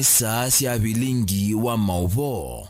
Nisa sia Vilingi wa Mauvoo.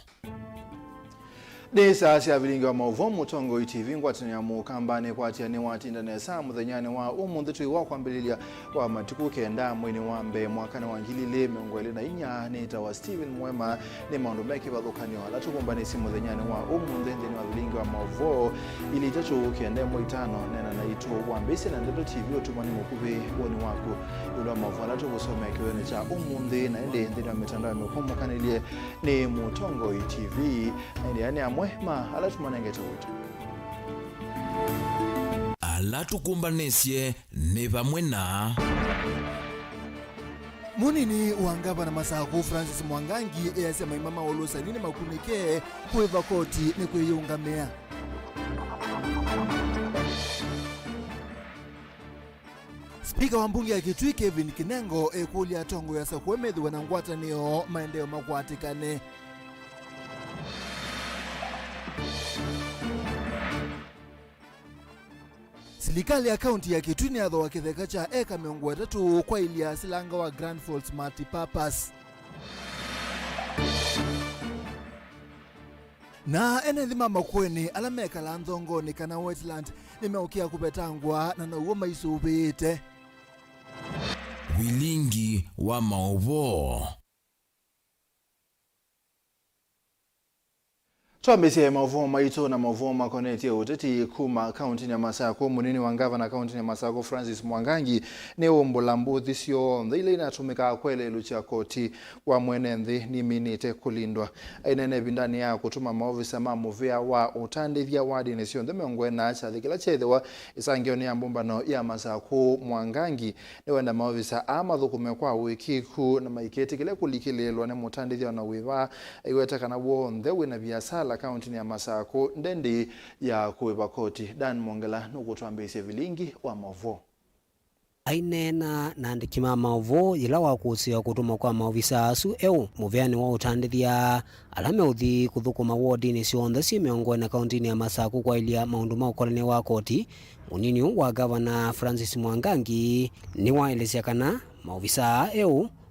Nisa sia Vilingi wa Mauvoo mutongo TV ngwatani ya mukambane kwati ni watinda nesa muthanyane wa umunditu wa kwambililia wa matuku kenda mwini wa mbe mwaka na wangilile mengwele na inya nita wa Steven MUEMA ni maundu meki badhukani wala tukumbane si muthanyane wa umundende ni wa Vilingi wa Mauvoo ili tatu kenda mwitano nena na itu wa mbisi na ndedo TV otumani mukube woni wako ula Mauvoo ala tukusome kiwene cha umundi na ende ndina mitandao mekomo kanilie ni mutongo TV yani MUEMA ala tumanengeta wetu ala tukumbanesye ne bamwe na munini wangava na Masaku Francis Mwangangi eyasema imama olosa nini makumike kuiva koti ni kuyungamea. Spika wa mbunge ya Kitui Kevin Kinengo ekulia tongo ya sakwemedhi wanangwata niyo maendeo makwatikane. Serikali ya kaunti ya Kitui ni adho wakitheka cha eka 300 kwa ilia silanga wa Grand Falls multipurpose. Na enethima makweni alameka la nzongo ni kana wetland nimeukia kupetangwa na nauo maisubite. Vilingi wa Mauvoo. Tuambese Mauvoo maito na Mauvoo makoneti uteti kuma kaunti ya Masaku munini wa gavana kaunti ya Masaku Francis Mwangangi ne ombolambu thisio ndile inatumika kwele lucha koti wa mwenenthi ni minite kulindwa ainene bindani ya kutuma maofisa mamuvia wa utandithia wadi nisio ndemengwe na chathikila chethewa isangioni ya mbumbano ya Masaku Mwangangi ne wenda maofisa amathukume kwa wiki ku na maiketi kile kulikilelwa ne mutandithia na wiva iweta kana wonde wina biasala kaunti ya Masaku ndendi ya kuiva koti. Dan Mongela nukutwambise Vilingi wa Mauvoo. Ainena na ndikima Mauvoo ila wakusia kutuma kwa maofisa asu muviani wa utandithia alame uthi kuthukuma wodi ni sionthe si miongoni na kaunti ya Masaku kwa ilia maundu maukolani wa koti. Munini wa gavana Francis Mwangangi ni waelezea kana maofisa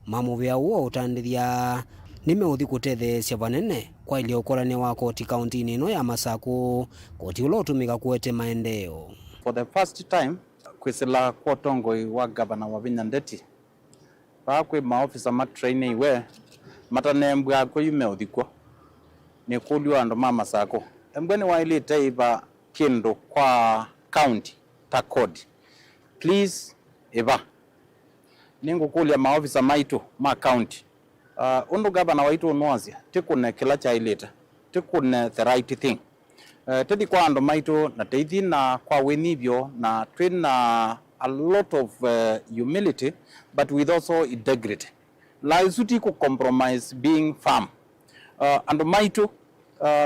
mamuvia wa utandithia nimeuthi kutethe cia vanene kwa ilio ukolani wa koti kaunti ino ya Masaku koti ulo utumika kuete maendeo. For the first time kwisila kwa tongo wa gavana wa Vilingi pakwe maofisa matraine iwe matanembwa kwa yumeuthi kwa ni kuliwa ando mama Masaku embweni wa ili taiva kindu kwa county ta kodi please eva ningu kulia maofisa maitu ma county undu gavana waitu unwazia tikune kila cha ileta tikune the right thing tedi kwa ando maitu na teithi na kwa wenivyo na twina a lot of humility but with also integrity la isuti ku compromise being firm ando maitu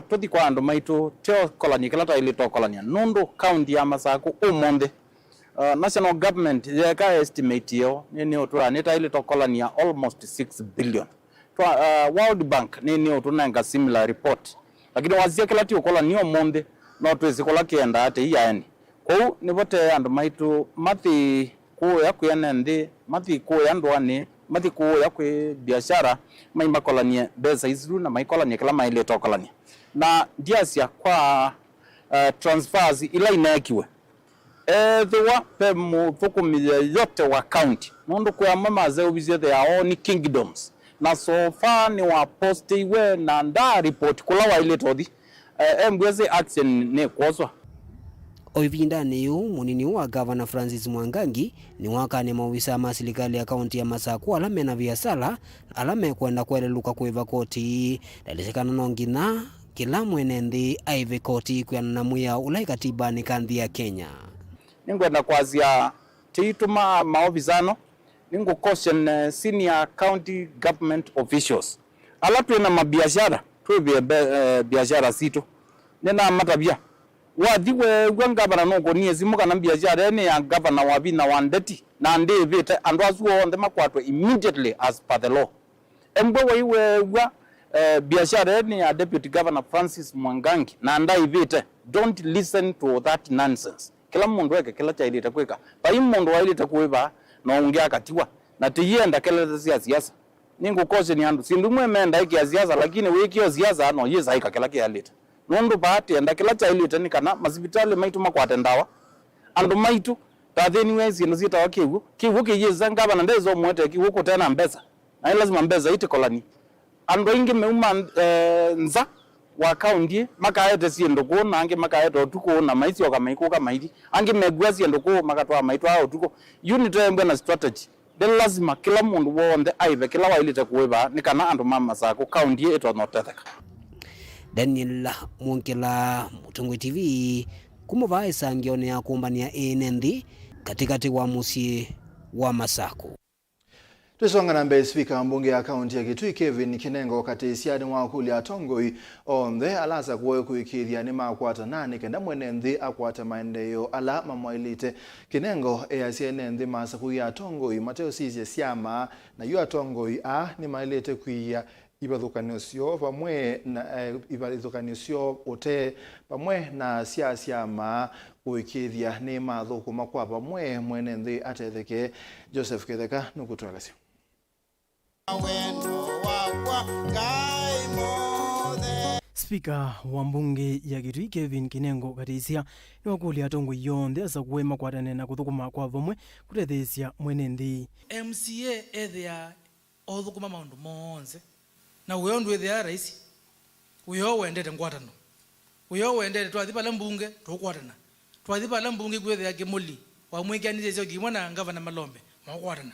tedi kwa ando maitu teo kolani kila ta ileta kolani nundu county ya Masaku umonde national government yaka estimate yo ni otura neta ileta kolani ya almost 6 billion. World Bank ni utunanga similar report lakini wazia kila ti ukola niyo monde no twezi kola kienda ate yaani ko ni bote and maitu mathi ko ya kuyanende mathi ko ya ndwani mathi ko ya kwe biashara maimba kola ni beza izuru na maikola ni kala maile tokola ni na diasia kwa transfers ila inakiwe thewa pe mu thukumile yote wa county mundu kwa mama zao bizie their own kingdoms na so far ni wa post iwe na nda report kula wa ile todi mbweze action ne kwoswa oivinda niyo munini wa gavana Francis Mwangangi ni wakane maofisa ma serikali ya kaunti ya Masaku alame na biasala alame kwenda kweleluka kuiva koti dalisekana nongina kila mwenenthi aive koti kwa na muya ulai katiba ni kanthi ya Kenya ningwenda kwazia tituma maofisano ningu caution senior county government officials ala tuena mabiashara tuwe biashara sito nena matabia wathiwe gavana noko niezi muka na biashara ni ya gavana wabina wandeti na ande vete and asu onde makwatwe immediately as per the law embo wewe biashara ni ya deputy governor Francis Mwangangi na andai vete don't listen to that nonsense kila mundu weke kila cha ilita kweka pa mundu wa ilita kuiva na ongea katiwa na tiyenda kelele za siasa ningu kose ni andu sindu mwemenda iki ya siasa lakini wiki yo siasa no yesa ika kila kialita nundu bahati enda kila chailita ni kana masipitali maitu makwate ndawa andu maitu tathini wezi no zita wakiwu kiwu kiyeza ngaba na ndezo mwete kiwu ko tena mbeza na lazima mbeza ite kolani andu ingi meuma nza wa county makaete siendo ko nange makaete otuko na maisi okamaiko kamaiti ange megwa siendo ko makatwa maitu ao otuko unit embwe na strategy then lazima kila mundu wonde aive kila wailite kuweba ni kana andu mama sako county eto notetheka. Daniel Munkela, Mutungwi TV, kumuvaisa ngione ya kumbania enendi katikati wa musi wa Masako. Tusonga na mbele speaker wa mbunge ya kaunti ya Kitui Kevin Kinengo kati siadi mwakuli atongoi onde alaza kuwe kuikiria ni makwata nani kenda mwenendi akwata maendeyo ala mamwailite Kinengo sienende masaku ya atongoi Mateo Sisi siama na yu atongoi ni mailite kuia ibadhukanisyo pamwe na ibadhukanisyo ote pamwe na siama kuikiria ni madhuku makwa pamwe mwenendi atetheke. Joseph Ketheka nukutwakasyo. Speaker wa mbunge ya Kitui Kevin Kinengo katisia ni wakuli atongo yonde asa kuwema kwa tanena kuthukuma kwa vomwe kutethesia mwenendi MCA ethia othukuma maundu monze na uyo ndu ethia raisi uyo wendete ngwatano uyo wendete twathipa la mbunge tukwatana twathipa la mbunge kwethia kimuli wa mwikianire cio kimwana ngavana Malombe makwatana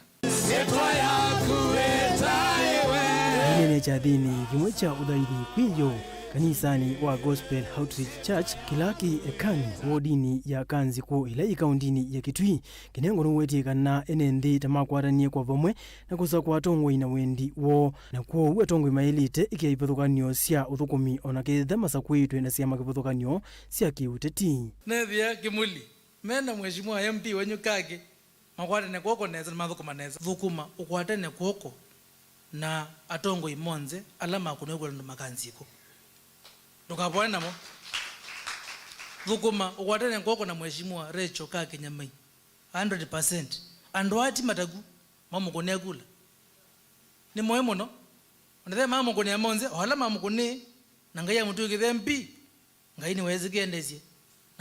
Nene cha dini kimwe cha udhaidi kwiyo kanisani wa Gospel Outreach Church kilaki ekani wodini ya kanzi ko ila ikaundini ya Kitui Kinengo nuweti kana enendi tamakwaranie kwa vomwe na kusa kwa tongwe ina wendi wo na kuo uwe tongwe maelite ikia ipathukanio sia uthukumi onaketha masakwitwe na sia makipathukanio sia kiuteti nethia kimuli mena mheshimiwa MP wenyu kage makwatane kwoko neza na mathukuma neza thukuma ukwatane kwoko na atongo imonze alama kunegwa ndo makanziko ndokapone namo thukuma ukwatane kwoko na mheshimiwa Recho kake nyamai 100% ando ati matagu mamukone kula ni moyo muno ndethe mamukone amonze wala mamukone nangaya mutu kithe MP ngai ni wezi kiendezie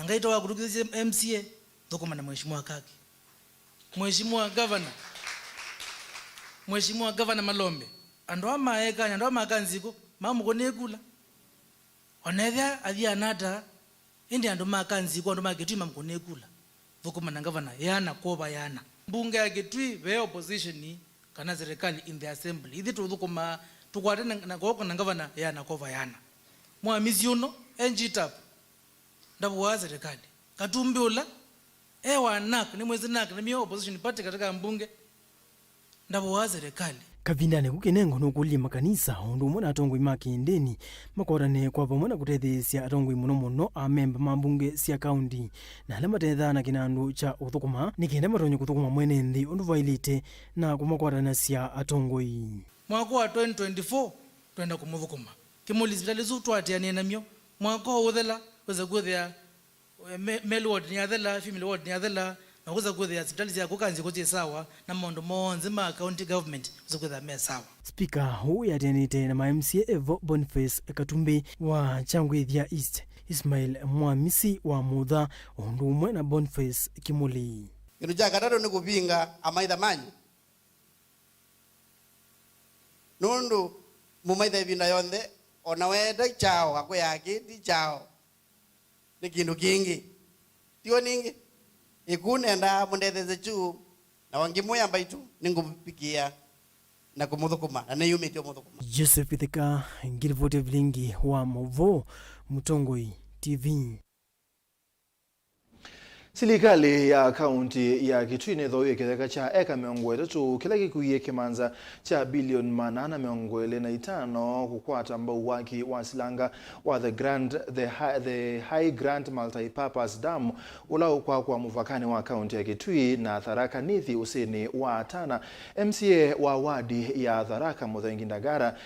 ngai to wakutukizia MCA thukuma na mheshimiwa kake Mheshimiwa Governor Malombe ando amaeka ando makanziko mamukone kula onethia athia nata indi ando makanziko ando makitui mamukone kula thukuma na governor yana koba yana mbunge ya Kitui ve opposition kana serikali in the assembly ithi tuthukuma tukwate na koko na governor yana koba yana mwamizi uno NGTAP ndabu wa serikali katumbi ula wanak ni mwezi nak ni mio opposition party katika mbunge ndabu wa serikali kavindane kukinengo nukuli makanisa ondu mwana atongo imaki ndeni makorane kwa pamwana kutethesia atongo imuno muno amemba mambunge sia county na alama tethana kinandu cha uthukuma nikenda matonyo kuthukuma mwenendi ondu vailite na kumakorana sia atongo i mwaka wa 2024 twenda kumuthukuma kimuli hospitali zu twatiania namyo mwaka uthela weza kuthia male ward ni athela female ward ni athela na kuza kuthia hospitali cia kukanzi kuti sawa na mondo monze ma county government kuza kuthia me sawa. Speaker hu yatenite na MCA Evo Boniface Katumbi wa Changwithia East Ismail Mwamisi wa Mudha ondu umwe na Boniface Kimuli Kiruja katatu ni kupinga amaitha manyu nundu mumaitha ibinda yonthe ona wenda chao akwe yake ti chao ni kindu kingi tio ningi ikunenda mundetheze chu na wangimwe mbaitu ningupikia na kumuthukuma na niyumite muthukuma. Joseph Itheka ngirivote Vilingi wa Mauvoo Mutongoi TV. Serikali ya kaunti ya Kitui nethoie kitheka cha eka 3 kila gikuie kimanza cha bilioni 825 kukwata mbau waki wa silanga wa the high grant multi-purpose dam ulau kwa muvakani wa kaunti ya Kitui na Tharaka Nithi usini wa Tana. MCA wa wadi ya Tharaka Muthengi Ndagara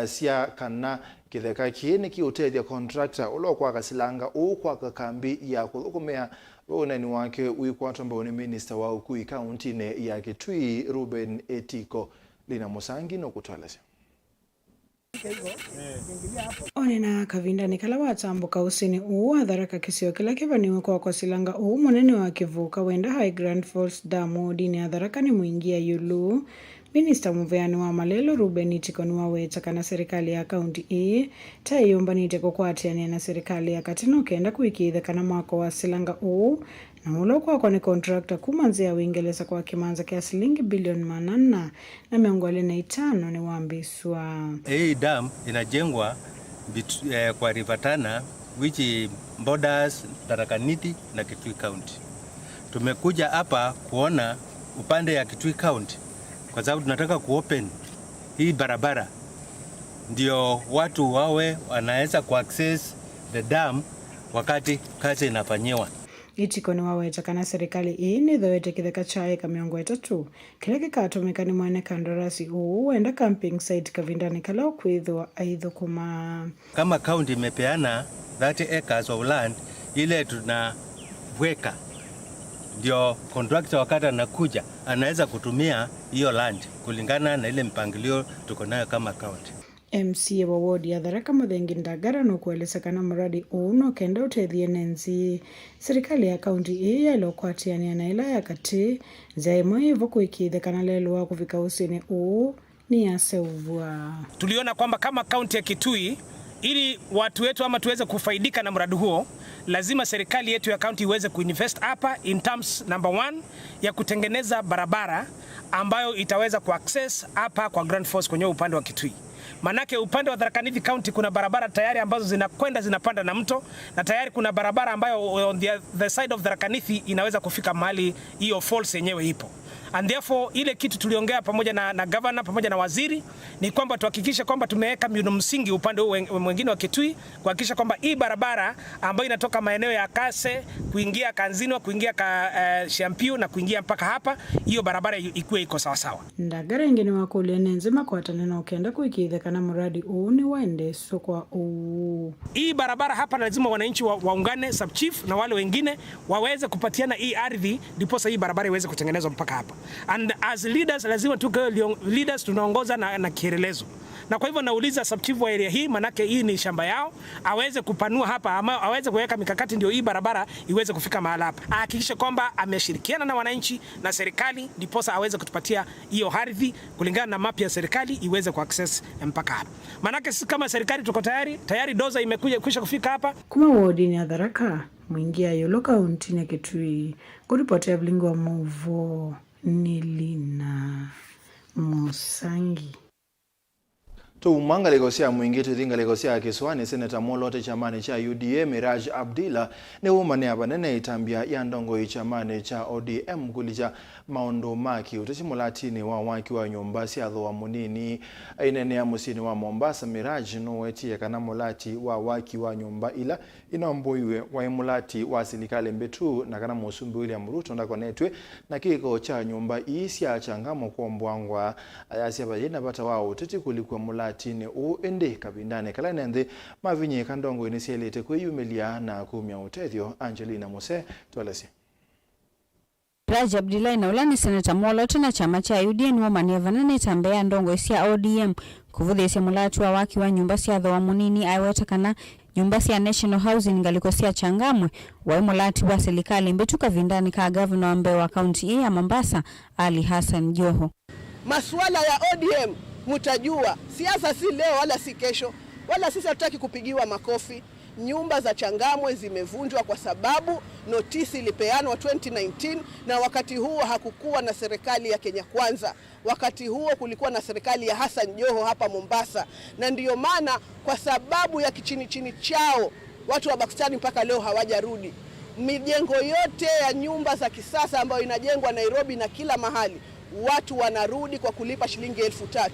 sia kana kitheka kieni kiutethia contractor ulau kwa kasilanga kwa kambi ya kuthukumia unani wake uikwatwa mbao ni minister wa ukui kaunti ya Kitui Ruben Etiko Lina Musangi no kutwalese. Onena kavinda nikala watambuka usini uwa dharaka kisio kila kivaniwe kwa silanga munene wa kivuka wenda High Grand Falls Damu dini adharaka ni muingia yulu. Minister Muveani wa Malelo Ruben Itikoni waweta kana serikali ya kaunti hii tayomba niteko kwatiania na serikali ya katino kenda kuikitha kana mwako wa silanga na ulo kwa ni contractor kumanzia Uingereza kwa kimanza kia shilingi bilioni 805 ni wambiswa. Hii dam inajengwa kwa River Tana which borders Tharaka Nithi na Kitui County. Tumekuja hapa kuona upande ya Kitui County kwa sababu tunataka kuopen hii barabara ndio watu wawe wanaweza kuaccess the dam wakati kazi inafanyiwa. Itikoni waweta kana serikali hii ni dhoete kitheka chae kamiongo 3 kile kikatumika ni mwene kandarasi wenda camping site kavindani kala kwithwa aidho kuma kama county imepeana 30 acres of land ile tunaweka ndio contractor wakati anakuja anaweza kutumia hiyo land kulingana na ile mpangilio tuko nayo kama county. MCA wa ward ya Tharaka Muthengi Ndagara no kueleza kana mradi uno kenda utethie nenzi serikali ya county hii ilokwatiania na ila ya kati zaimo hivyo kuikithe kana lelo wa kufika usini ni yaseuvwa. Tuliona kwamba kama county ya Kitui ili watu wetu ama tuweze kufaidika na mradi huo lazima serikali yetu ya county iweze kuinvest hapa in terms number 1 ya kutengeneza barabara ambayo itaweza kuaccess hapa kwa Grand Force kwenye upande wa Kitui. Manake upande wa Tharaka Nithi County kuna barabara tayari ambazo zinakwenda zinapanda na mto na tayari kuna barabara ambayo on the side of Tharaka Nithi inaweza kufika mahali hiyo falls yenyewe ipo. And therefore ile kitu tuliongea pamoja na governor pamoja na waziri ni kwamba tuhakikishe kwamba tumeweka miundo msingi upande mwingine wa Kitui kuhakikisha kwamba hii barabara ambayo inatoka maeneo ya Kase kuingia Kanzinwa kuingia Shampiu na kuingia mpaka hapa hiyo barabara ikuwe iko sawa sawa. Ndagara ingine wakule nenzima kwa taneno kenda kuikithe kana mradi ni waende sokwa hii barabara hapa lazima wananchi waungane sub chief na wale wengine waweze kupatiana hii ardhi ndipo hii barabara iweze kutengenezwa mpaka hapa. And as leaders lazima tuwe leaders tunaongoza na kielelezo. Na kwa hivyo nauliza sub chief wa area hii manake hii ni shamba yao aweze kupanua hapa ama aweze kuweka mikakati ndio hii barabara iweze kufika mahali hapa. Hakikisha kwamba ameshirikiana na wananchi na serikali ndipo aweze kutupatia hiyo ardhi kulingana na map ya serikali iweze kuaccess mpaka hapa. Manake sisi kama serikali tuko tayari doza imekuja kwisha kufika hapa. Kuma wodi ya Tharaka mwingia yolo kaunti ya Kitui kuripotea Vilingi wa Mauvoo ni Lina Musangi. Tu mangaleko sia mwingi tuthingaleko sia Kiswani Senator Molote chamani cha UDA Miraj Abdilla ne umane abanene itambia ya ndongo chamani cha ODM kulicha maondo maki utachimulatini wa waki wa nyumba sia dhoa munini inene ya musini wa Mombasa. Miraj no wetie kana mulati wa waki wa nyumba ila inaomboiwe wa mulati wa silikale mbetu na kana musumbi William Ruto ndako netwe na kiko cha nyumba isia changamo kwa mbwangwa ayasia bajina bata wao uteti kulikuwa mulati tine ende kabindane kala nende mavinye kandongo inisielete kwa yumelia na kumya utethyo. Angelina Mose tualesi. Miraj Abdilla na ulani Senator Molote na chama cha UDA ni wamaniavanane tambea ndongo isia ODM kuvuthesya mulati wa waki wa nyumba sia dhoa munini aiwetakana nyumba sia National Housing ngaliko sia changamwe wa mulati wa serikali mbetuka vindani ka governor wa Mbeya wa county ya Mombasa Ali Hassan Joho. Masuala ya ODM mutajua siasa si leo wala si kesho wala sisi hatutaki kupigiwa makofi. Nyumba za Changamwe zimevunjwa kwa sababu notisi ilipeanwa 2019 na wakati huo hakukuwa na serikali ya Kenya Kwanza. Wakati huo kulikuwa na serikali ya Hassan Joho hapa Mombasa, na ndiyo maana kwa sababu ya kichini chao watu wa Pakistani mpaka leo hawajarudi. Mijengo yote ya nyumba za kisasa ambayo inajengwa Nairobi na kila mahali watu wanarudi kwa kulipa shilingi 3,000.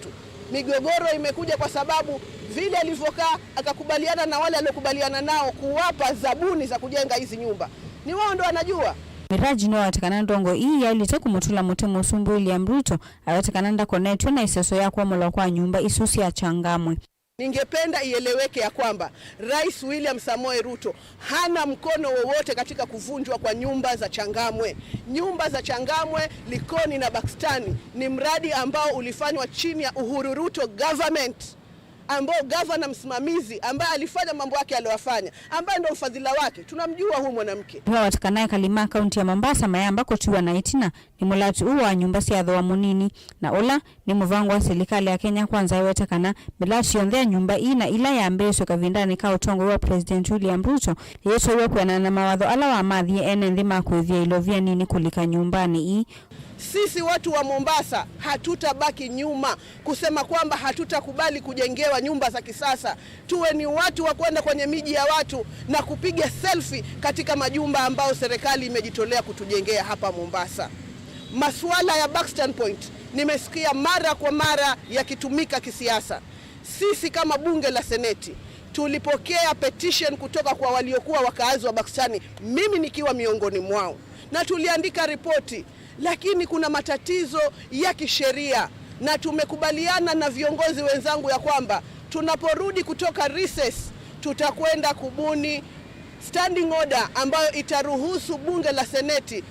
Migogoro imekuja kwa sababu vile alivyokaa akakubaliana na wale aliokubaliana nao kuwapa zabuni za kujenga hizi nyumba. Ni wao ndo wanajua. Miraj no atakana ndongo hii yalita kumutula mutemo usumbu William Ruto awatakana ndako netwe na iseso ya kwa mola kwa nyumba isusi ya Changamwe. Ningependa ieleweke ya kwamba Rais William Samoei Ruto hana mkono wowote katika kuvunjwa kwa nyumba za Changamwe. Nyumba za Changamwe, Likoni na Bakstani ni mradi ambao ulifanywa chini ya Uhuru Ruto government, ambao governor msimamizi ambaye alifanya mambo yake aliyofanya, ambaye ndio ufadhila wake. Tunamjua huyu mwanamke. Wa watakanaye Kalima kaunti ya Mombasa mayamba kotiwa na itina ni mulatu uwa nyumba sia dhoa munini na ola ni muvango wa serikali ya Kenya kwanza wetakana bilati yondhea nyumba ina ila ya mbeso kavindani ka utongo wa President William Ruto yeso iwe kuena na mawadho ala wa madhi ene ndhima kuivya ilovia nini kulika nyumbani hii. Sisi watu wa Mombasa hatutabaki nyuma kusema kwamba hatutakubali kujengewa nyumba za kisasa. Tuwe ni watu wa kwenda kwenye miji ya watu na kupiga selfie katika majumba ambao serikali imejitolea kutujengea hapa Mombasa. Masuala ya Buxton Point nimesikia mara kwa mara yakitumika kisiasa. Sisi kama bunge la Seneti tulipokea petition kutoka kwa waliokuwa wakaazi wa Buxton, mimi nikiwa miongoni mwao, na tuliandika ripoti. Lakini kuna matatizo ya kisheria na tumekubaliana na viongozi wenzangu ya kwamba tunaporudi kutoka recess tutakwenda kubuni standing order ambayo itaruhusu bunge la Seneti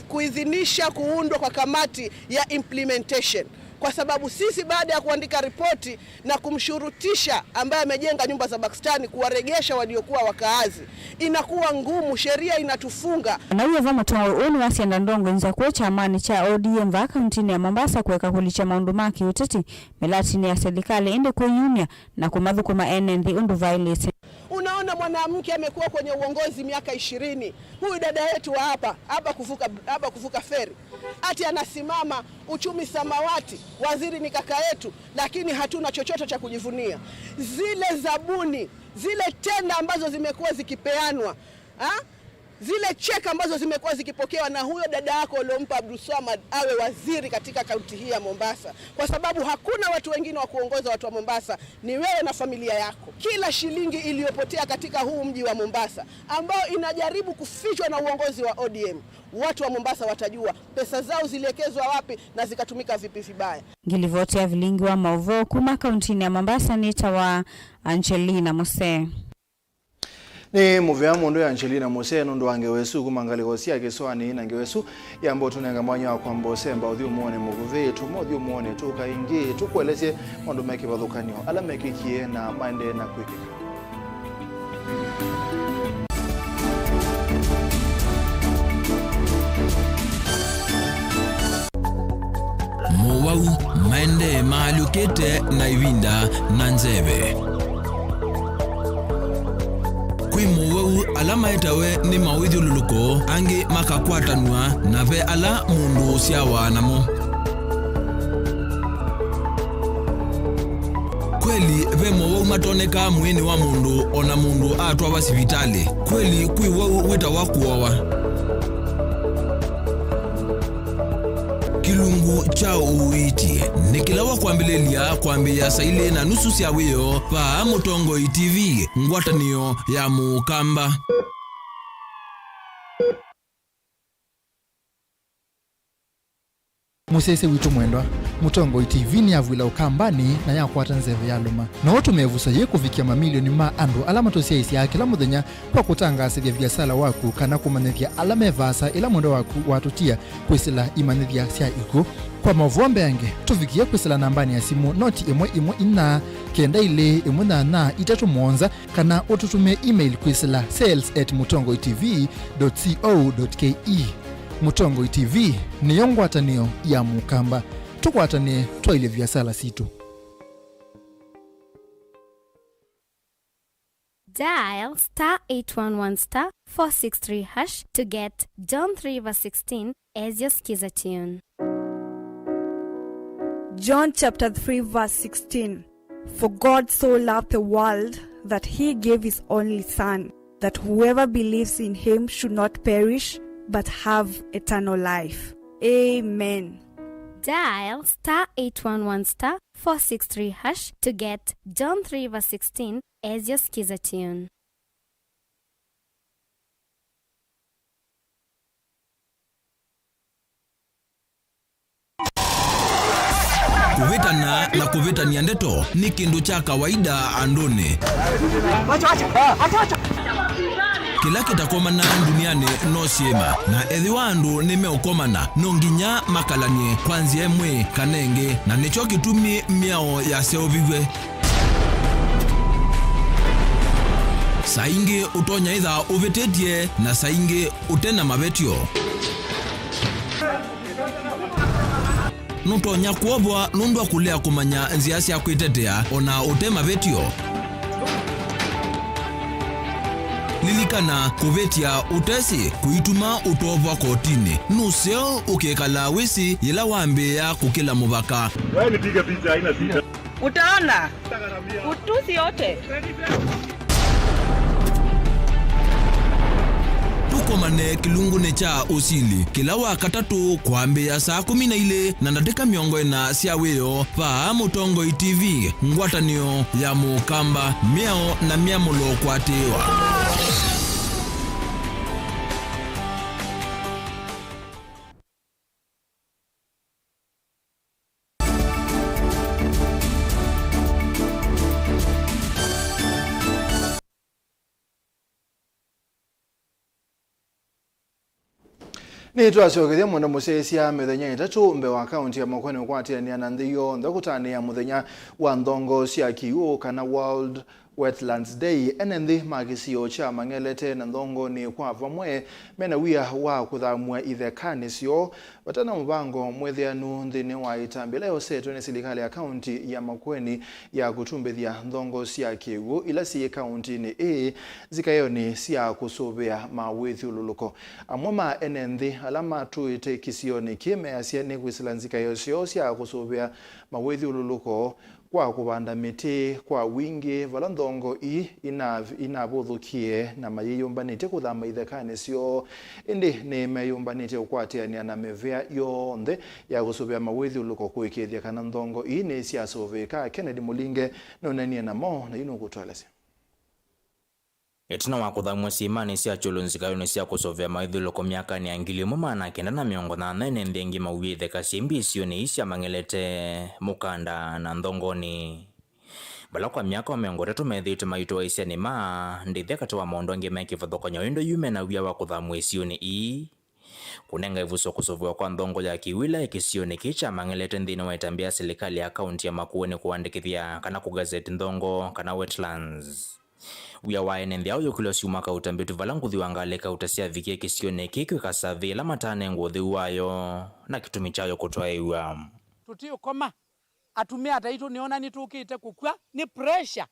kuidhinisha kuundwa kwa kamati ya implementation. Kwa sababu sisi baada ya kuandika ripoti na kumshurutisha ambaye amejenga nyumba za Pakistani kuwaregesha waliokuwa wakaazi, inakuwa ngumu, sheria inatufunga. Na huyo vama tongo oni wasienda ndongo nza kuecha amani cha ODM va kaunti ya Mombasa kuweka kulicha maundu maki uteti melatini ya serikali ende kuyumia na kumadhuku maenendi undu violence. Unaona mwanamke amekuwa kwenye uongozi miaka 20. Huyu dada yetu wa hapa kuvuka feri. Ati anasimama uchumi samawati, waziri ni kaka yetu, lakini hatuna chochote cha kujivunia. Zile zabuni, zile tenda ambazo zimekuwa zikipeanwa, zile cheka ambazo zimekuwa zikipokewa na huyo dada yako uliompa Abdulswamad awe waziri katika kaunti hii ya Mombasa, kwa sababu hakuna watu wengine wa kuongoza watu wa Mombasa, ni wewe na familia yako. Kila shilingi iliyopotea katika huu mji wa Mombasa ambao inajaribu kufichwa na uongozi wa ODM, watu wa Mombasa watajua pesa zao zilielekezwa wapi na zikatumika vipi vibaya. Ngilivotea Vilingi wa Mauvoo kuma kaunti ya Mombasa ni tawa Angelina Mose. Ni muvea mundu ya Angelina Mose nundu angewesu kumangali hosi ya kiswani na angewesu ya mbo tunenga mwanya wa kwa mbose mba udhiu muone muguve tumodhiu muone tuka ingi tukueleze mundu meki wadhukanyo ala meki kie na maende na kwikika. Mowau maende maalukete na ivinda na nzeve. Kui Mowau alama etawe ni mawidhi luluko angi makakwatanwa na ve ala mundu siawa namo. Kweli ve Mowau matoneka mwini wa mundu ona mundu atwa wa sivitali. Kweli kui wau weta wakuowa. Kilungu chao uiti nikilawa kuambilia saile na nusu siawiyo pa Mutongo TV ngwataniyo ya Mukamba. Musese witu mwendwa Mutongo TV ni avwila ukambani na ya kwata nzeve ya luma na otu mevusa ye kufikia mamilioni ma andu alama tosia isi ya kila muthenya kwa kutangasa vya biasala waku kana kumanethia alama evasa ila mwendo waku watutia kwisila imanethia sia iku. Kwa Mauvoo yange tufikia kwisila nambani ya simu noti imwe ina kenda ile na itatu monza kana otutume email kwisila sales@mutongotv.co.ke. Mutongo TV ni yongwatanio ya Mukamba. Tukwatane twaile vya sala situ. Dial *811*463# to get John 3:16 as your skiza tune. John chapter 3 verse 16. For God so loved the world that he gave his only son, that whoever believes in him should not perish but have eternal life. Amen. Dial *811*463# to get John 3:16 as your skiza tune. Kuvitana na kuvitania ndeto ni kindu cha kawaida andoni. Kila kitakomana duniani no siema na edhiwandu nimeokomana nonginya makalanie kwanzi emwe kanenge na nicho kitumi miao ya seovigwe. Saingi utonya idha uvetetie na saingi utena mavetio. Nutonya kuobwa nundwa kulea kumanya nziasi ya kuitetea ona utema vetio. Lilikana kuvetia utesi kuituma utobwa kotini. Nuseo ukekala wisi ila wambe ya kukila mubaka. Nipiga picha haina sita. Utaona utusi yote. Tukomane kilungu necha usili kila wakatatu kwambia saa 12 na dakika miongo na siaweyo pa Mutongo TV ngwatanio ya mukamba miao na miamulo kwatewa. Ni twacokethia muno mucecia mithenya itatu mbe wa kaunti ya Makueni kwatiania na nthi yonthe gutania muthenya wa nthongo cia kiu kana World Wetlands Day ene nthi magisio cha mangelete na nthongo ni kwa vamwe mena wia wa kuthamua ithekani cio batana mubango mwethianu nthini wa itambila yosetwe ni serikali ya kaunti ya Makueni ya kutumbithia nthongo cia kiu ila si kaunti ni zikayo ni cia kusubia mawithiululuko amwema ene nthi alama tuite kisio ni kimeasia ni kwislanzika yocio cia kusubia mawithiululuko kwa kubanda miti kwa wingi vala nthongo inavuthukie na mayiyumbanite kuthama ithekani cio indi ni mayumbanite ukwatiania na mevea yonthe ya gusubia mawithiuluko kuikithia kana nthongo ni cia suvika. Kennedy Mulinge nonania namo na ino kutwalese Etina wa kuthamua siimani cia chulunzikayo ni cia kusovea mawithiuluko miaka ni angili mumana kenda na miongo na nene ndhengi mawitheka simbi sio ni isya mangelete mukanda na nthongoni. Bala kwa miaka wa miongo retu methite maito isya ni ndithia katiwa maondo ngime kivathokonya windo yume na wia wa kuthamua sio ni kunenga ivuso kusoviwa kwa nthongo ya kiwila ikisio ni kicha mangelete nthini wa itambia serikali ya kaunti ya Makueni kuandikithia kana kugazeti nthongo kana wetlands. Wia waene nthia uyukilo siumaka utambitu vala nguthi wangaleka utasia vikie kisio nekikwe kasavi la matane nguthi wayo na kitumi chayo kutoa iwa. Tutio koma atumia ataitu niona nitukite kukua ni pressure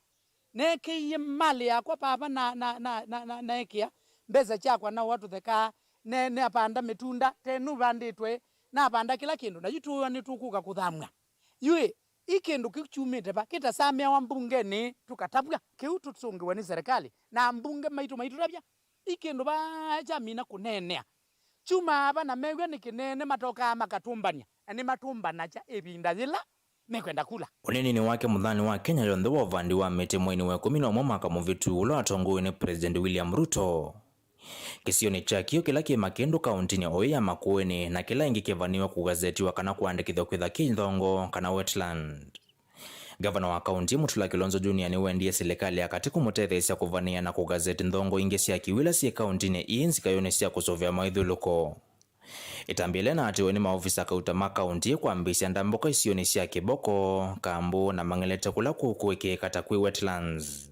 nekiye mali yakwa papa na ekia mbeza chakwa na watu theka ne apanda mitunda tenu vanditwe na apanda kila kindu na yitu nitukuka kuthamwa yue ikindu kichumite ba kitasamia wa mbungeni tukatapwa kiu tutungiwe ni serikali na mbunge maitu rabia ikindu ba jamina kunenea chuma aba na mewe ni kinene matoka makatumbania ani matumbana cha ebinda zila mekwenda kula unini ni wake muthani wa Kenya yonthe wa vandi wa miti mwini wa 11 mwaka muvitu ulo atongowe ni President William Ruto. Kisio ni chakio kila kimakendo kauntini oya ya Makueni na kila ingi kivaniwa kugazetiwa kana kuandikithwa kwitha kinthongo kana wetland. Gavana wa kaunti Mutula Kilonzo Junior ni wendie serikali ya katiku mutethesia kuvania na kugazeti nthongo ingi cia kiwila si kauntini inzikayone cia kusovea maithiuluko. Itambile na atiwe ni maofisa kautama kaunti kuambisia ndamboka isio ni cia kiboko, kambu na mangelete kula kukuweke katakwi wetlands.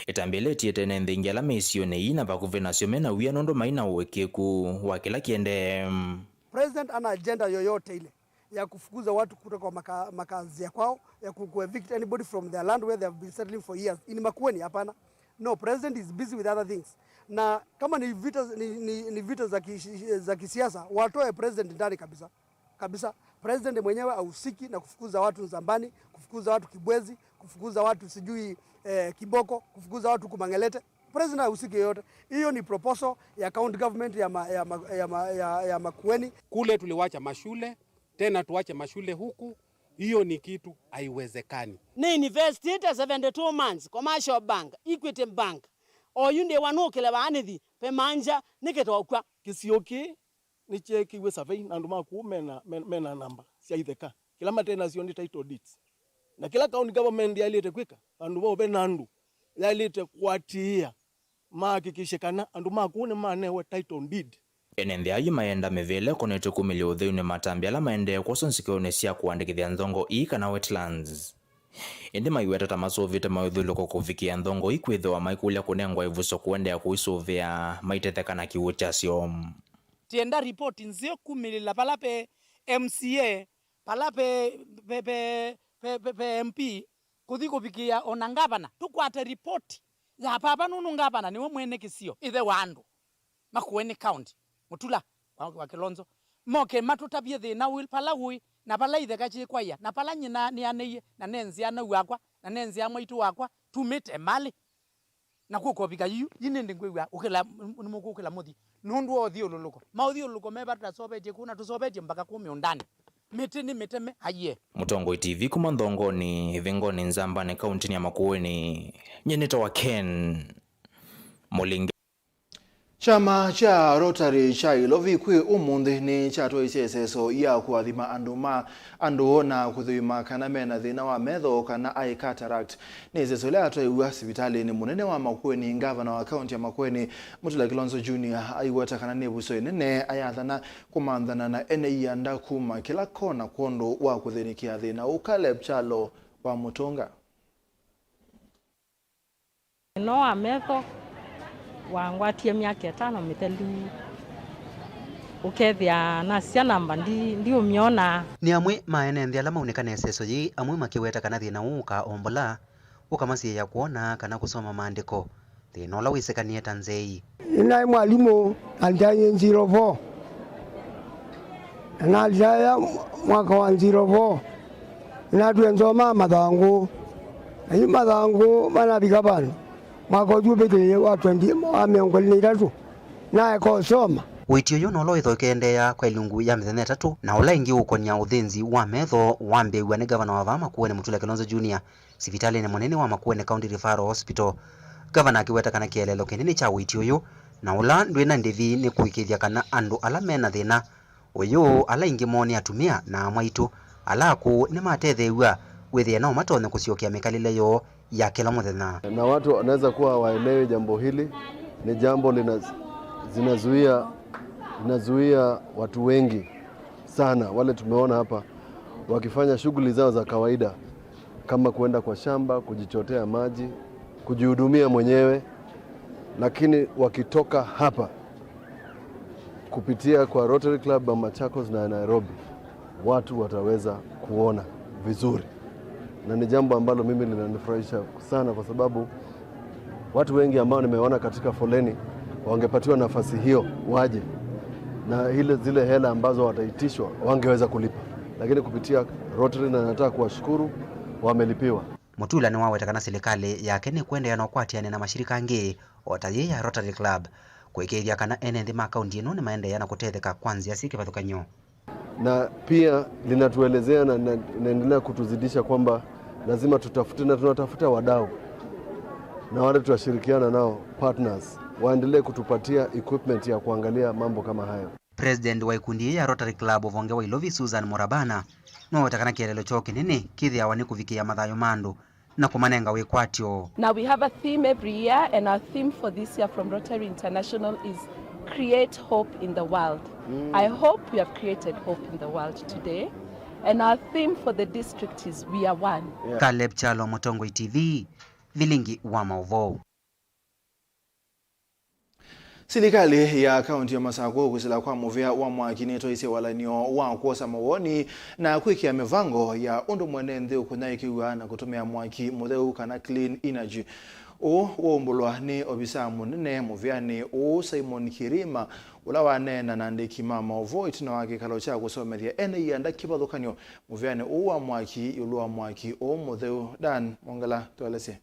Itambile tietene nthingi ala meisio ni ina bakuvena sio mena wia nondo maina uwekeku wa kila kiende. President ana agenda yoyote ile ya kufukuza watu kutoka makazi ya kwao, ya ku-evict anybody from their land where they have been settling for years. In Makueni hapana. No, president is busy with other things. Na kama ni vita za kisiasa, watoe president ndani kabisa. Kabisa. President mwenyewe ahusiki na kufukuza watu Nzambani, kufukuza watu Kibwezi, kufukuza watu sijui Kiboko, kufukuza watu Kumangelete. President ahusiki yote. Hiyo ni proposal ya county government ya Makueni. Kule tuliwacha mashule, tena tuwache mashule huku. Hiyo ni kitu haiwezekani. Ni invested 72 months commercial bank, Equity Bank. Oyunde wanokele baanithi pe manja niketo kwa kisioki ni cheki we survey na nduma ku mena namba cia itheka kila matena siondi title deeds na kila county government yalite kwika andu bo benandu yalite kwatia mahakikishekana andu makune manewe title deed enende ayi maenda mevele konete kumili uthiuni matambi ala maende kwasonsikone sia kuandikithia nthongo ii kana wetlands indi maiweta tamasuvite maithuluko kuvikia nthongo ikwithiwa maikulia kunengwa ivuso kuendea kuisuvia maitetheka na kiwu chasio tienda report nzio kumilila pala pe MCA pala pe MP kuthi kuvikia ona ngavana tukwate report ya papa nunu ngavana niwe mwene kisio ithe wandu makueni county mutula wa Kilonzo moke matutabie thina wil pala hui na pala ithe kachikwaya na pala nyina ni aneye na nenzi ana wakwa na nenzi amaitu wakwa tumite mali na kukopika yu yinende ngwewa ukela nimukukela muthi nundu othio luluko maothio luluko mebata sobeje kuna tusobeje mpaka kumi undani mitini miteme haye Mutongo TV kuma nthongoni vingoni nzambani kaunti ya Makueni nyeneta wa Ken Mulingi. Chama cha Rotary cha Ilovi kwi umundi ni chato iseseso ya kuadhima anduona kuthima kana mena thina wa metho kana eye cataract ni seso lea atwa iwa sibitali ni munene wa Makueni ngavana wa kaunti ya Makueni Mutula Kilonzo Junior aiweta kana nebuso nene ayathana kumandhana na ene yanda kuma kila kona kondo wa kuthinikia thina Caleb Chalo wa Mutonga no wa metho wangwatie miaka 5 mitelu ukethia na cia namba ndi umiona ni amwe maene nthi ala maunekane seso yi amwe makiweta kana thina uka ombola ukamasie ya kuona kana kusoma maandiko thina ola wisekanie tanzei ina mwalimu alitaye 04 na alitaye mwaka wa 04 na tuenzoma mathangu ayi mathangu mana bikabana mwaka ujubete wa 20 amengolini tatu na ekosoma witio yo nolo ithokendea kwa ilungu ya mithenya 3 na ola ingi ukonya uthinzi wa metho wambewa ni gavana wa Makueni Mutula Kilonzo Junior sivitali ni munene wa Makueni County Referral Hospital gavana akiweta kana kielelo kinini cha witio yo na ola ndwina ndivi ni kuikithia kana andu ala mena thina uyu ala ingi moni atumia na mwaitu ala ku ni matethewa withia no matonye kuciokia mikalile yo ya kila muthenya na watu wanaweza kuwa waelewe jambo hili ni jambo zinazuia watu wengi sana wale tumeona hapa wakifanya shughuli zao za kawaida kama kuenda kwa shamba kujichotea maji kujihudumia mwenyewe lakini wakitoka hapa kupitia kwa Rotary Club ya Machakos na Nairobi watu wataweza kuona vizuri na ni jambo ambalo mimi linanifurahisha sana kwa sababu watu wengi ambao nimeona katika foleni wangepatiwa nafasi hiyo waje na zile hela ambazo wataitishwa wangeweza kulipa lakini kupitia Rotary na nataka kuwashukuru wamelipiwa. Mutula ni waweta kana serikali yake ni kuendelea na kwatiana na mashirika ngi otaye ya Rotary Club kwekethia kana enende makaunti ino ni maendelea na kutetheka kwanzia sikipathukanyo na pia linatuelezea na naendelea kutuzidisha kwamba lazima tutafute na tunatafuta wadau na wale tutashirikiana nao partners waendelee kutupatia equipment ya kuangalia mambo kama hayo. President wa ikundi ya Rotary Club vonge wa Ilovi Susan Morabana no watakana kielelo choke nini kithia wani kuvikia mathayo mandu na kumanenga wikwatio. Now we have a theme every year and our theme for this year from Rotary International is create hope in the world. I hope we have created hope in the world today. And our theme for the district is we are one. Yeah. Caleb Chalo, Mutongo TV, Vilingi wa Mauvoo. Serikali ya kaunti ya Masako kusila kwa muvia wa mwakineto ise walanio wa kuosa mawoni na kuikia mivango ya undu mwenende ukunaikiwa na kutumia mwaki mutheu kana clean energy. Wombulwa ni obisa munene muviani Simon Kirima ulawane na nandiki Mauvoo itina wake kalocha kusomethia ene yanda kibadhukanyo muviani wa mwaki yulua mwaki mutheu Dan Mongala tualese.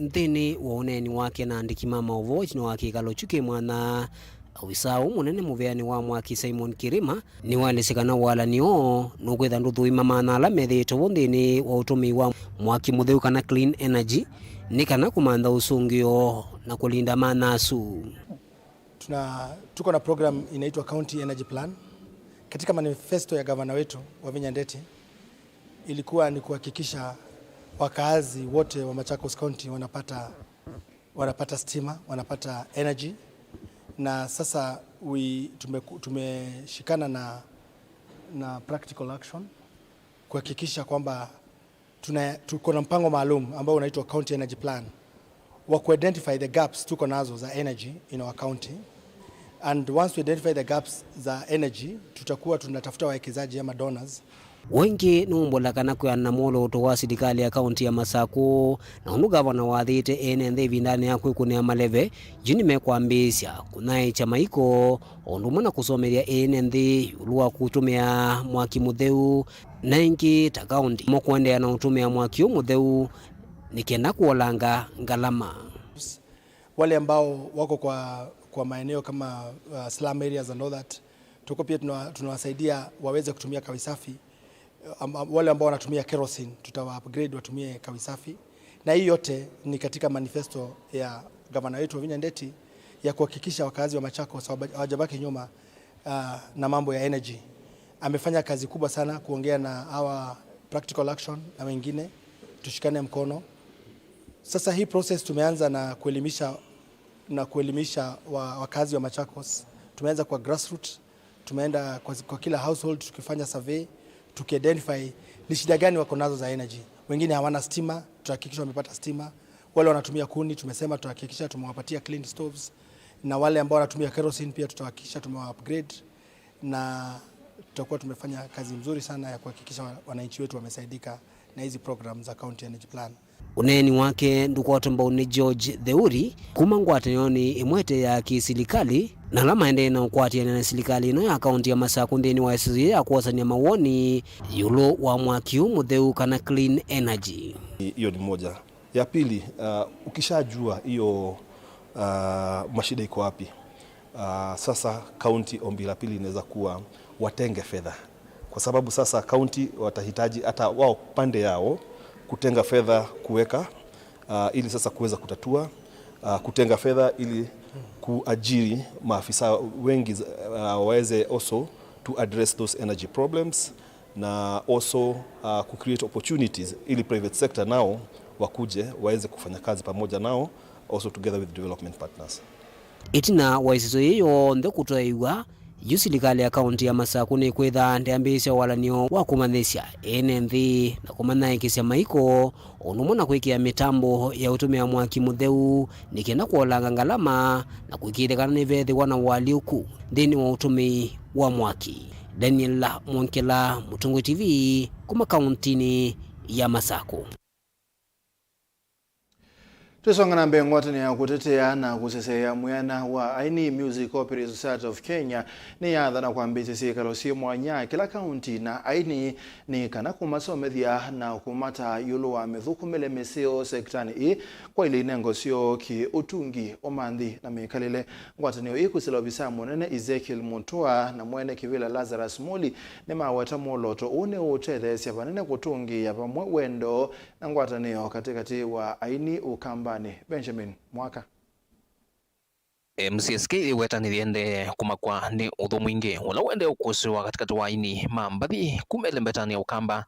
Nthini wa uneni wake na andiki Mauvoo itina wake kalochuke mwana Awisau munene muveani wa mwaki Simon Kirima ni wanesekana walanio nukwetha nduthui mamana ala methito wonthini wa utumi wa mwaki mutheu kana clean energy ni kana kumantha usungio na kulinda manasu. Tuko na program inaitwa County Energy Plan katika manifesto ya gavana wetu wa Vinya Ndeti ilikuwa ni kuhakikisha wakaazi wote wa Machakos County wanapata stima, wanapata energy, na sasa tumeshikana na practical action kuhakikisha kwamba tuko na mpango maalum ambao unaitwa County Energy Plan wa ku-identify the gaps tuko nazo za energy in our county, and once we identify the gaps za energy tutakuwa tunatafuta wawekezaji ama donors. Wengi numbolakana kuyana molo towa serikali ya kaunti ya Masako na unu gavana wathite ene vindani ya kwikune ya maleve jini mekwambisya kunae chama iko ondumana kusomeria ene ulua kutumia mwaki mutheu na ingi ta kaunti mokwendea na utumia mwaki mutheu nikenda kuolanga ngalama. Wale ambao wako kwa maeneo kama slum areas and all that, tuko pia tunawasaidia waweze kutumia kawi safi. Wale ambao wanatumia kerosene tutawa upgrade watumie kawi safi, na hii yote ni katika manifesto ya gavana wetu Vinya Ndeti ya kuhakikisha wakazi wa Machakos hawajabaki nyuma na mambo ya energy. Amefanya kazi kubwa sana kuongea na our practical action na wengine tushikane mkono. Sasa hii process tumeanza na kuelimisha wakazi wa Machakos. Tumeanza kwa grassroots, tumeenda kwa kila household tukifanya survey, tukiidentify ni shida gani wako nazo za energy. Wengine hawana stima, tutahakikisha wamepata stima. Wale wanatumia kuni tumesema tutahakikisha tumewapatia clean stoves, na wale ambao wanatumia kerosene pia tutahakikisha tumewa-upgrade, na tutakuwa tumefanya kazi nzuri sana ya kuhakikisha wananchi wetu wamesaidika na hizi program za County Energy Plan. Uneni wake ndukotomba ni George Theuri kuma ngwatanoni imwete ya kisilikali na lama ende na ukwati na silikali no ya kaunti ya Masako ndeni wa SZA ya kuwasania mawoni yulo wa mwaki mutheu kana clean energy. Hiyo ni moja. Ya pili, ukishajua hiyo mashida iko wapi, sasa kaunti ombi la pili inaweza kuwa watenge fedha, kwa sababu sasa kaunti watahitaji hata wao pande yao kutenga fedha kuweka ili sasa kuweza kutatua, kutenga fedha ili kuajiri maafisa wengi waweze also to address those energy problems, na also ku create opportunities ili private sector nao wakuje waweze kufanya kazi pamoja nao, also together with development partners. Itina waisizo hiyo ndo kutoiwa serikali ya kaunti ya Masako ni kwetha ndiambisya walanio wa kumanisya NNV na kumana ikisya maiko onumona kwikia mitambo ya utumia mwaki mutheu nikenda kuolanga ngalama na kwikirikana ni vethi wana waliuku ndini wa utumi wa mwaki. Daniel Mwonkela, Mutungu TV, kuma kauntini ya Masako. Tusonga na mbele ngwatani ya kutetea na kusesea muyana wa aini Music Copyright Society of Kenya ni yadha na kuambiti sikalosi mwanya kila kaunti na aini ni kana kumasomethia na kumata yulu wa methukumele meseo sektani kwa ili nengo sio ki utungi omandhi na mikalile ngwatani ya kusilobisa munene Ezekiel Mutua na mwene Kivila Lazarus Muli ni mawata moloto une utele siya panene kutungi ya pamwe wendo na ngwatani ya katikati wa aini Ukamba Benjamin Mwaka. MCSK wetaniriende kumakwa ni udhu mwingi wala wende ukusiwa katika waini mambathi kumelembetani ya Ukamba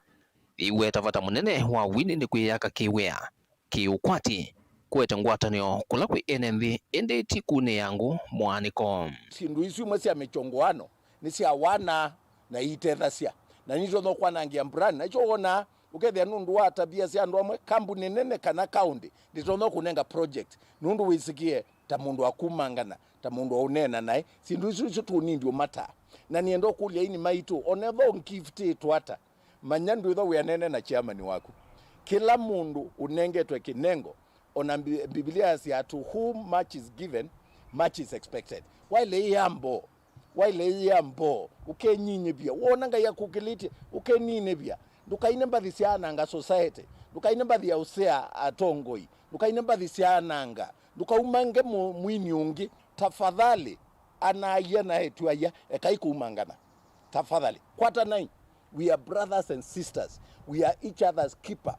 iwetavata munene wa wini ni kuyaka kiwea kiukwati kuweta ngwatanio kula kwi NNV ende tikune yangu mwaniko sindu isu mwesi ya mechongoano nisi ya wana na itetha sia na nito no kwa nangia mbrani na icho ona ukethia nundu wa tabia cia andu amwe kambuni nene kana county nditono kunenga project nundu wisikie ta mundu akumangana ta mundu unena nae sindu isu tunindio mata na niendo kulia ini maitu onetho ngifti twata manyandu itho we nene na chairman waku kila mundu unengetwe kinengo ona Biblia sia to whom much is given much is expected wile yambo ukenyinye bia wonanga ya kukiliti ukenine bia ndukaine mbathi ciananga society ndukaine mbathi ya usea atongoi ndukaine mbathi ciananga ndukaumange mwini ungi tafadhali anaya na etuaya ekaikumangana tafadhali kwata nine we are brothers and sisters we are each other's keeper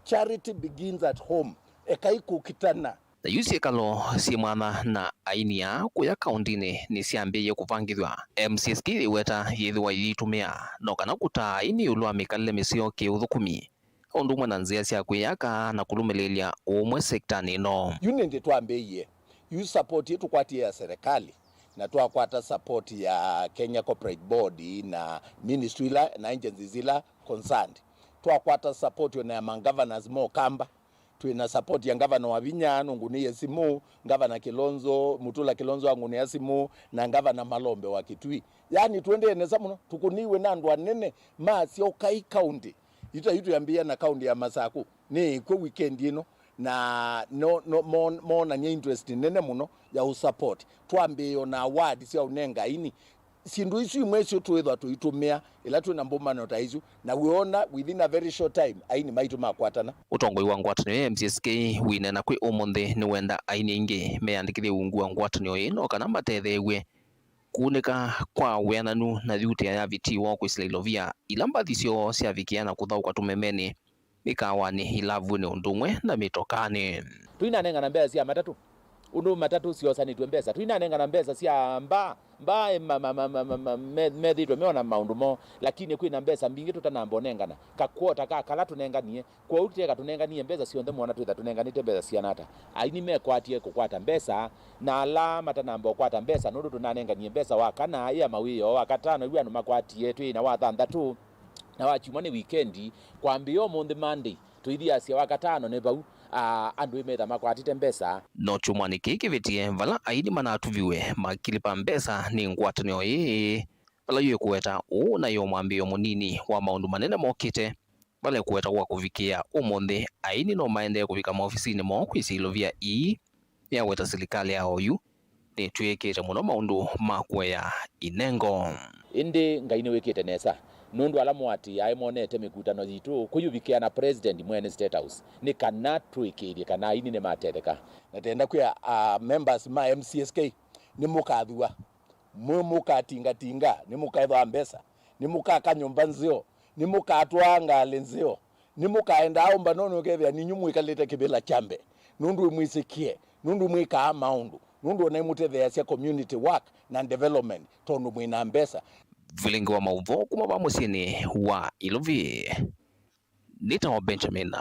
charity begins at home ekaikukitana na yusi kalo si mwana na aini ya kuya kauntini ni siambiye kuvangithwa MCSK weta yithiwa yitumia no kana kuta ini ulwa mikalile misio kiuthukumi undu mwana nzia cia kwiyaka na kulumililia umwe sektani no union twambiye you support yetu kwati ya serikali na twakwata support ya Kenya Corporate Board na ministry na agencies zila concerned twakwata support na governors mo kamba tuina support ya governor wa Vinyano nguni yesimu governor Kilonzo Mutula Kilonzo anguni yesimu na governor Malombe wa Kitui yani twende nesa muno tukuniwe na andu anene masi okai county itu yambia na county ya Masaku ni ko weekend ino na mona nye interest nene muno ya usupport twambiyo na award sia unenga ini sindu isu imwesio tuwethwa tuitumia ila tu nambomano taizu na weona within a very short time aini maitu makwatana utongoi wa ngwatanio MCSK wina na kwi umuthi ni wenda aini ingi meandikithie ungu wa ngwatanio ino kana matethewe kunika kwa wenanu na thiuti ya viti wa kwisleilovia ila mbathi cio cia vikiana kuthauka tumemeni ikawani ilavu ni undumwe na mitokani tuina nenga na mbeza cia matatu undu matatu cio ni twembeza tuina nenga na mbeza cia mba methitwe meona maundu mo lakini kwina mbesa mbingi tutanambonengana kakwota kala tunenganie kwa uteka tunenganie mbesa cionthe mwana twitha tunenganite mbesa cianata aini mekwatie kukwata mbesa na alama tanambo kwata mbesa nundu tunanenganie mbesa wakana ya mawiyo wakatano iwe anu makwatie twina wa thanthatu na wachumwa ni weekendi kwambio mundi Monday tuithia cia wakatano ne bau andu imetha makwatite mbesa no chumwani kiki vitie vala aini manatuviwe makilipa mbesa ni ngwatanio ii vala yuye kuweta na yo mwambio munini wa maundu manene mokite vala kuweta kwa kuvikia umuthi aini no maende kuvika maofisini mo kwisilovia ii ya weta serikali ya OU ni tuyekete muno maundu makwea inengo indi ngaine wekete nesa nundu ala mwati aimonete mikutano yitu kuyuvikia na president mwene state house ni kana tuikirie kana ini ne matetheka na tenda kwa members ma MCSK ni mukathua mukatinga ni mukaitha mbesa ni mukaka nyumba nzio ni mukatwanga lenzio ni mukaenda aomba nono kethia ni nyumu ikalete kibela chambe nundu mwisikie nundu mwika maundu nundu na imutethea cia community work na development tondu mwina mbesa Vilingi wa Mauvoo kuma ba musini wa Ilovi Nita wa Benjamin